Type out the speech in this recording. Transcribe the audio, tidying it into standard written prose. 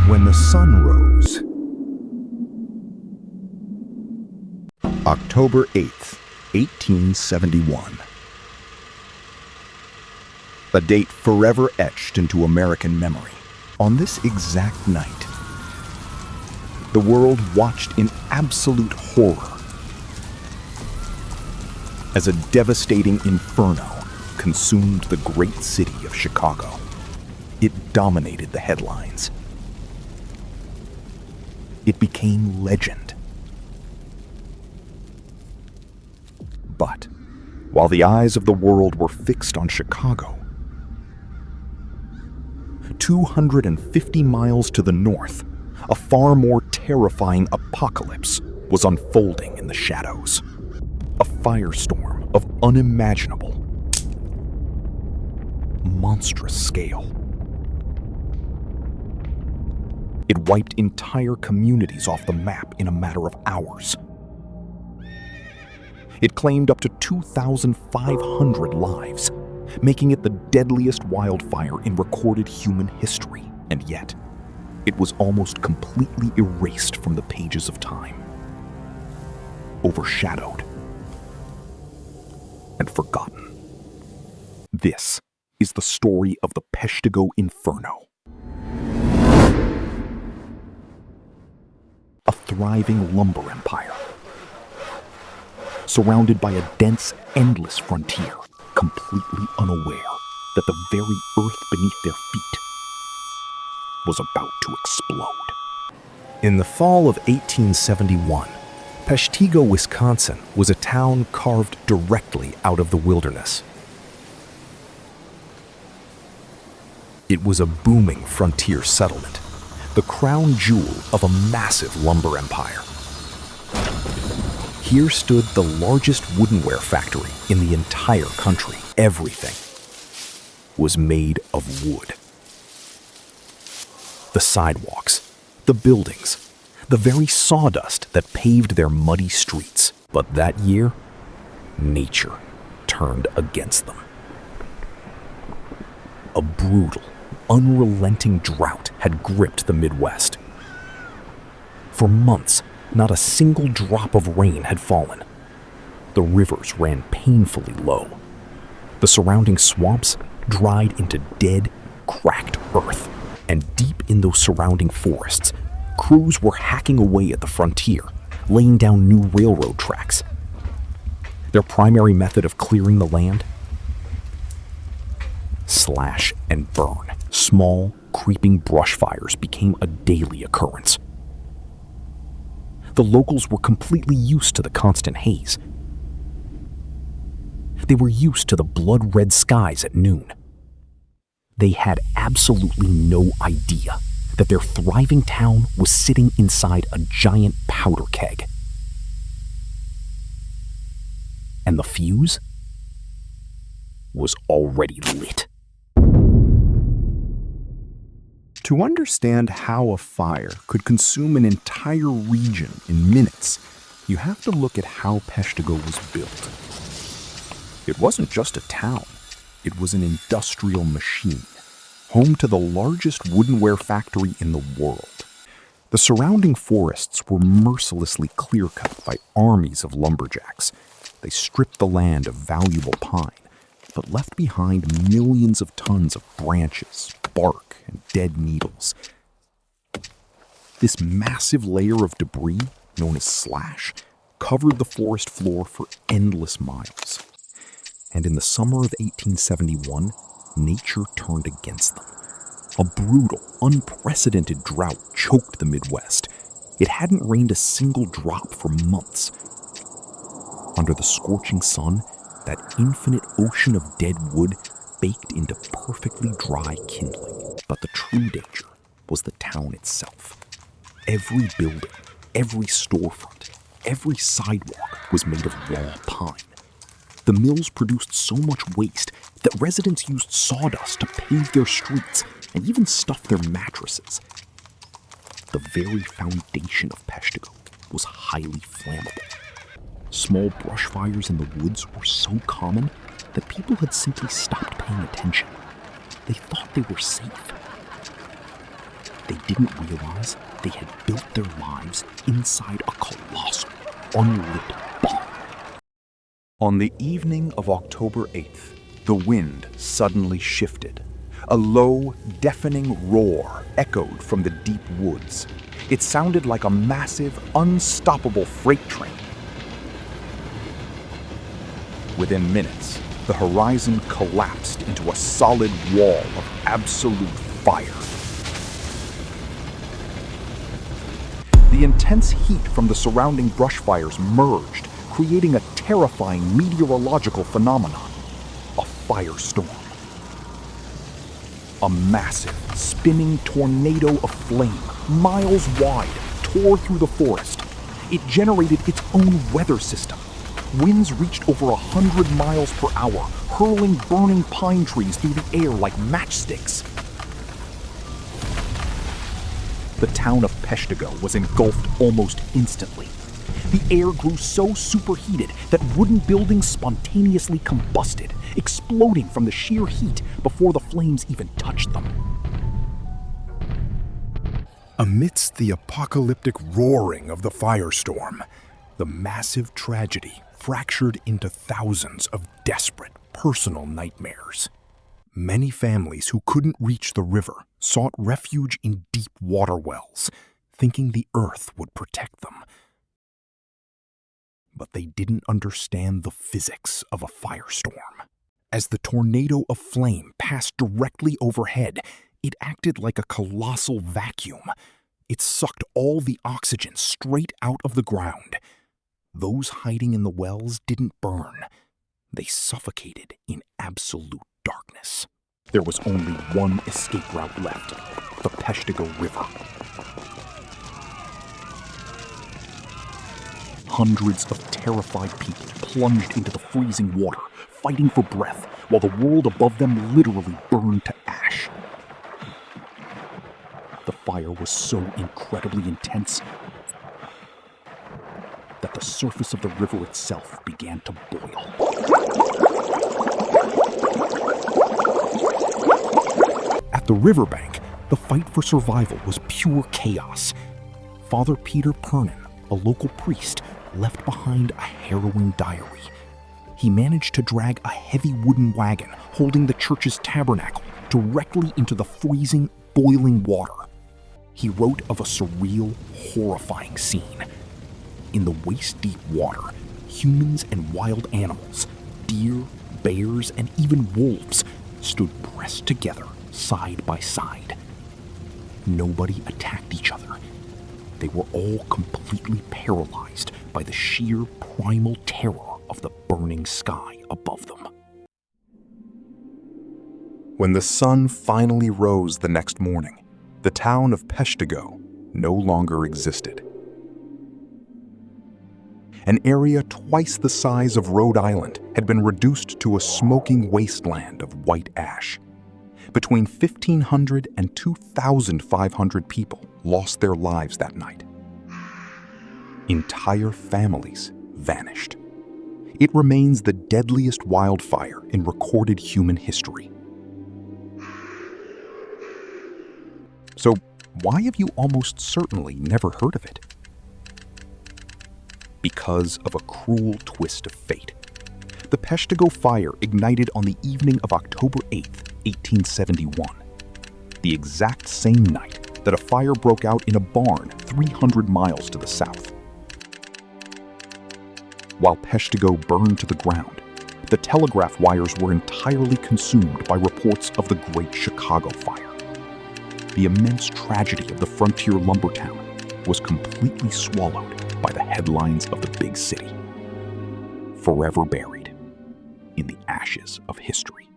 When the sun rose. October 8th, 1871. A date forever etched into American memory. On this exact night, the world watched in absolute horror as a devastating inferno consumed the great city of Chicago. It dominated the headlines. It became legend. But while the eyes of the world were fixed on Chicago, 250 miles to the north, a far more terrifying apocalypse was unfolding in the shadows. A firestorm of unimaginable, monstrous scale. It wiped entire communities off the map in a matter of hours. It claimed up to 2,500 lives, making it the deadliest wildfire in recorded human history. And yet, it was almost completely erased from the pages of time. Overshadowed and forgotten. This is the story of the Peshtigo Inferno. A thriving lumber empire, surrounded by a dense, endless frontier, completely unaware that the very earth beneath their feet was about to explode. In the fall of 1871, Peshtigo, Wisconsin was a town carved directly out of the wilderness. It was a booming frontier settlement, the crown jewel of a massive lumber empire. Here stood the largest woodenware factory in the entire country. Everything was made of wood. The sidewalks, the buildings, the very sawdust that paved their muddy streets. But that year, nature turned against them. A brutal, unrelenting drought had gripped the Midwest. For months, not a single drop of rain had fallen. The rivers ran painfully low. The surrounding swamps dried into dead, cracked earth. And deep in those surrounding forests, crews were hacking away at the frontier, laying down new railroad tracks. Their primary method of clearing the land? Slash and burn. Small, creeping brush fires became a daily occurrence. The locals were completely used to the constant haze. They were used to the blood-red skies at noon. They had absolutely no idea that their thriving town was sitting inside a giant powder keg. And the fuse was already lit. To understand how a fire could consume an entire region in minutes, you have to look at how Peshtigo was built. It wasn't just a town, it was an industrial machine, home to the largest woodenware factory in the world. The surrounding forests were mercilessly clear-cut by armies of lumberjacks. They stripped the land of valuable pine, but left behind millions of tons of branches, bark, and dead needles. This massive layer of debris, known as slash, covered the forest floor for endless miles. And in the summer of 1871, nature turned against them. A brutal, unprecedented drought choked the Midwest. It hadn't rained a single drop for months. Under the scorching sun, that infinite ocean of dead wood baked into perfectly dry kindling. But the true danger was the town itself. Every building, every storefront, every sidewalk was made of raw pine. The mills produced so much waste that residents used sawdust to pave their streets and even stuff their mattresses. The very foundation of Peshtigo was highly flammable. Small brush fires in the woods were so common that people had simply stopped paying attention. They thought they were safe. They didn't realize they had built their lives inside a colossal, unlit bomb. On the evening of October 8th, the wind suddenly shifted. A low, deafening roar echoed from the deep woods. It sounded like a massive, unstoppable freight train. Within minutes, the horizon collapsed into a solid wall of absolute fire. The intense heat from the surrounding brush fires merged, creating a terrifying meteorological phenomenon, a firestorm. A massive, spinning tornado of flame, miles wide, tore through the forest. It generated its own weather system. Winds reached over 100 miles per hour, hurling burning pine trees through the air like matchsticks. The town of Peshtigo was engulfed almost instantly. The air grew so superheated that wooden buildings spontaneously combusted, exploding from the sheer heat before the flames even touched them. Amidst the apocalyptic roaring of the firestorm, the massive tragedy fractured into thousands of desperate personal nightmares. Many families who couldn't reach the river sought refuge in deep water wells, thinking the earth would protect them. But they didn't understand the physics of a firestorm. As the tornado of flame passed directly overhead, it acted like a colossal vacuum. It sucked all the oxygen straight out of the ground. Those hiding in the wells didn't burn. They suffocated in absolute darkness. There was only one escape route left, the Peshtigo River. Hundreds of terrified people plunged into the freezing water, fighting for breath, while the world above them literally burned to ash. The fire was so incredibly intense that the surface of the river itself began to boil. At the riverbank, the fight for survival was pure chaos. Father Peter Pernin, a local priest, left behind a harrowing diary. He managed to drag a heavy wooden wagon holding the church's tabernacle directly into the freezing, boiling water. He wrote of a surreal, horrifying scene. In the waist-deep water, humans and wild animals, deer, bears, and even wolves, stood pressed together, side by side. Nobody attacked each other. They were all completely paralyzed by the sheer primal terror of the burning sky above them. When the sun finally rose the next morning, the town of Peshtigo no longer existed. An area twice the size of Rhode Island had been reduced to a smoking wasteland of white ash. Between 1,500 and 2,500 people lost their lives that night. Entire families vanished. It remains the deadliest wildfire in recorded human history. So, why have you almost certainly never heard of it? Because of a cruel twist of fate. The Peshtigo fire ignited on the evening of October 8th, 1871, the exact same night that a fire broke out in a barn 300 miles to the south. While Peshtigo burned to the ground, the telegraph wires were entirely consumed by reports of the Great Chicago Fire. The immense tragedy of the frontier lumber town was completely swallowed by the headlines of the big city, forever buried in the ashes of history.